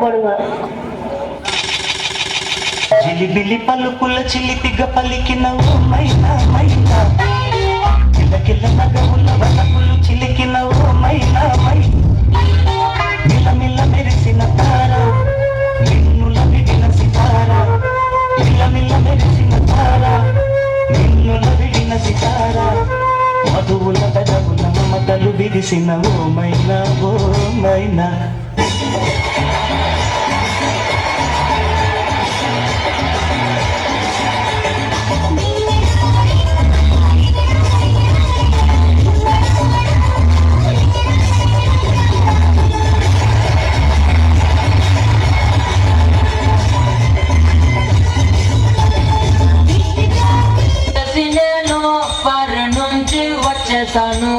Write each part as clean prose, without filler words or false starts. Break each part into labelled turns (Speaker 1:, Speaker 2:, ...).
Speaker 1: పడుగా
Speaker 2: జిలిబిలి పలుకుల చిలిపిగ పలికిన ఓ మైనా మైనా కిలకిల నగవుల వనకులు చిలికిన ఓ మైనా మైనా మిలమిల మెరిసిన తార నిన్నుల విడిన సితార మిలమిల మెరిసిన తార నిన్నుల విడిన సితార మధువుల పెదవుల మమతలు విరిసిన ఓ మైనా ఓ మైనా
Speaker 3: వచ్చేసాను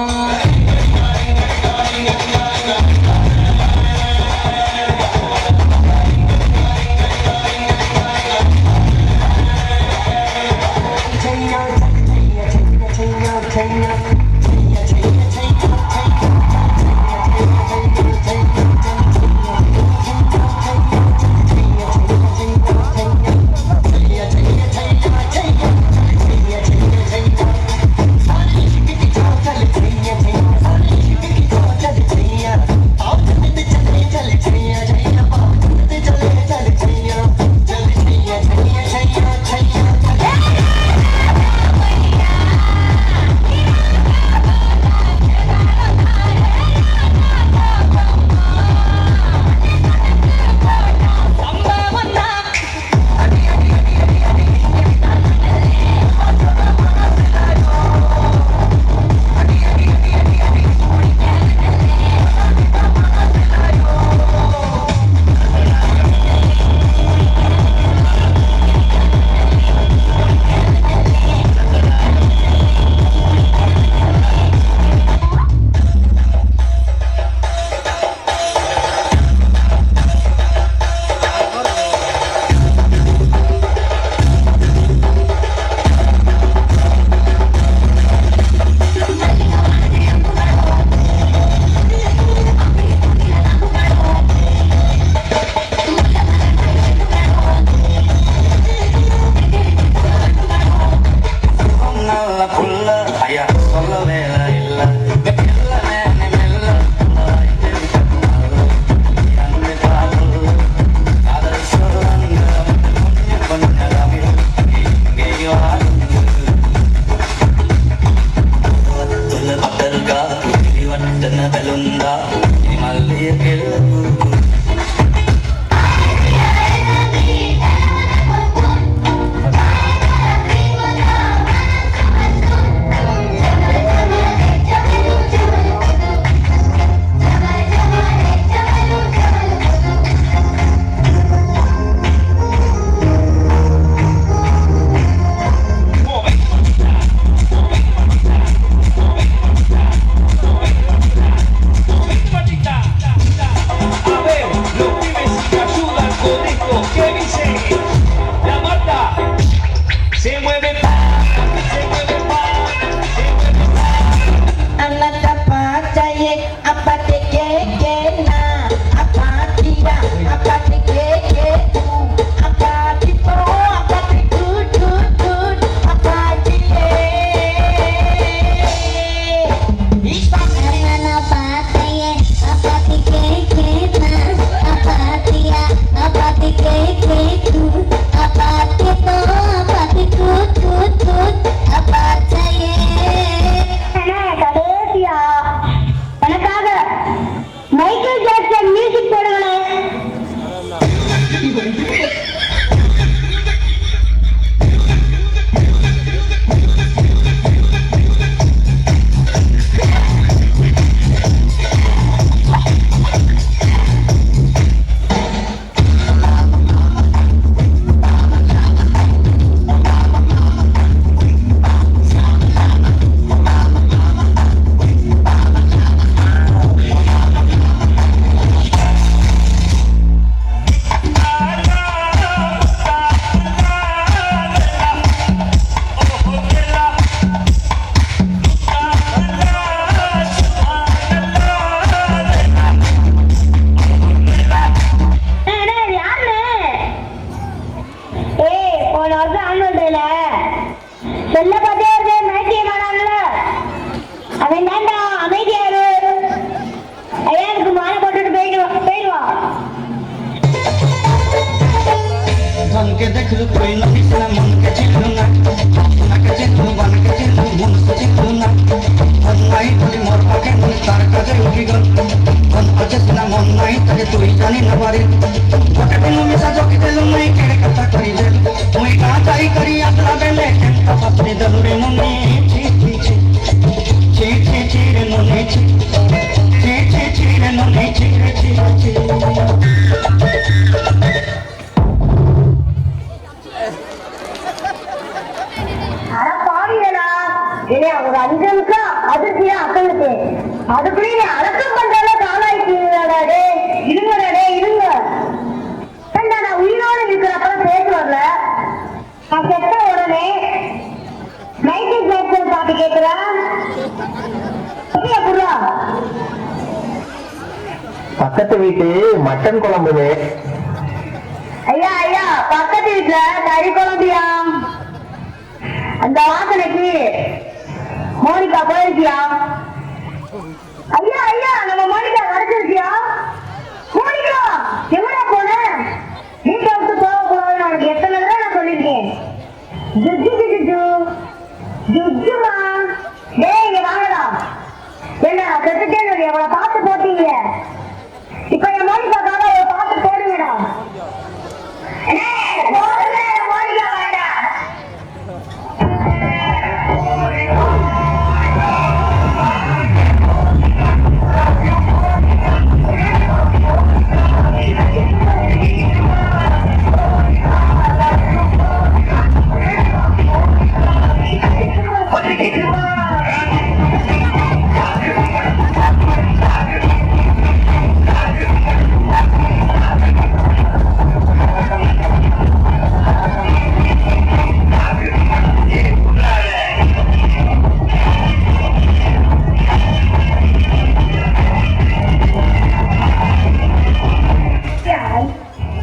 Speaker 1: ஒரு 5 நிமிஷம் அதிர்ச்சியா அக்கலுக்கு அதுக்குள்ளே நீ அடக்கம் பண்றத காலாயிட்டீங்களாடே. இருங்கடே இருங்க. நான் உயிரோடு இருக்கிறப்ப பேச வரல. நான் செத்த உடனே நைட்டிங் மேக்ஸில் பாட்டு கேட்கிறேன்.
Speaker 3: பக்கத்து வீட்டு மட்டன் குழம்பு.
Speaker 1: ஐயா ஐயா, பக்கத்து வீட்டுல கறி குழம்பியா? அந்த வாசனைக்கு மோனிகா போயிருக்கியா? ஐயா ஐயா, நம்ம மோனிகா கிடைச்சிருக்கியா? மோனிகா எவ்வளோ போன? வீட்டை விட்டு போக போறேன்னு உனக்கு எத்தனை தடவை நான் சொல்லியிருக்கேன். ஜுஜு ஜுஜு ஜுஜுமா, டேய் இங்க வாங்கடா. என்ன செத்துட்டேன்னு எவ்வளவு பாட்டு போட்டீங்க. இப்ப என் மோனிகாக்காக ஒரு பாட்டு போடுங்கடா. மோனிகா வேண்டா.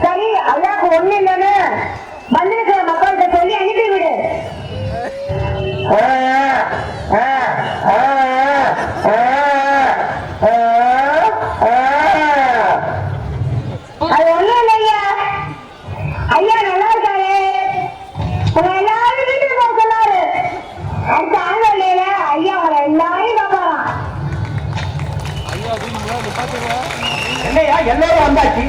Speaker 1: சரி, அல்லாக்கு ஒண்ணு இல்லைன்னு வந்திருக்கிற மக்கள்கிட்ட சொல்லி அனுப்பிவிடு. அது ஒண்ணும் இல்லையா. ஐயா நல்லா இருக்காரு. உங்க எல்லாரும் வீட்டுக்கு போக சொன்னாரு. அடுத்த ஆன்லைன்ல ஐயா உங்களை எல்லாரையும் பார்க்கலாம்.
Speaker 3: என்னையா எல்லாரும் வந்தாச்சு.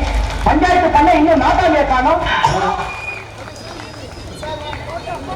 Speaker 3: பஞ்சாயத்து பண்ண இன்னும் நாட்டாளியை காணோம்.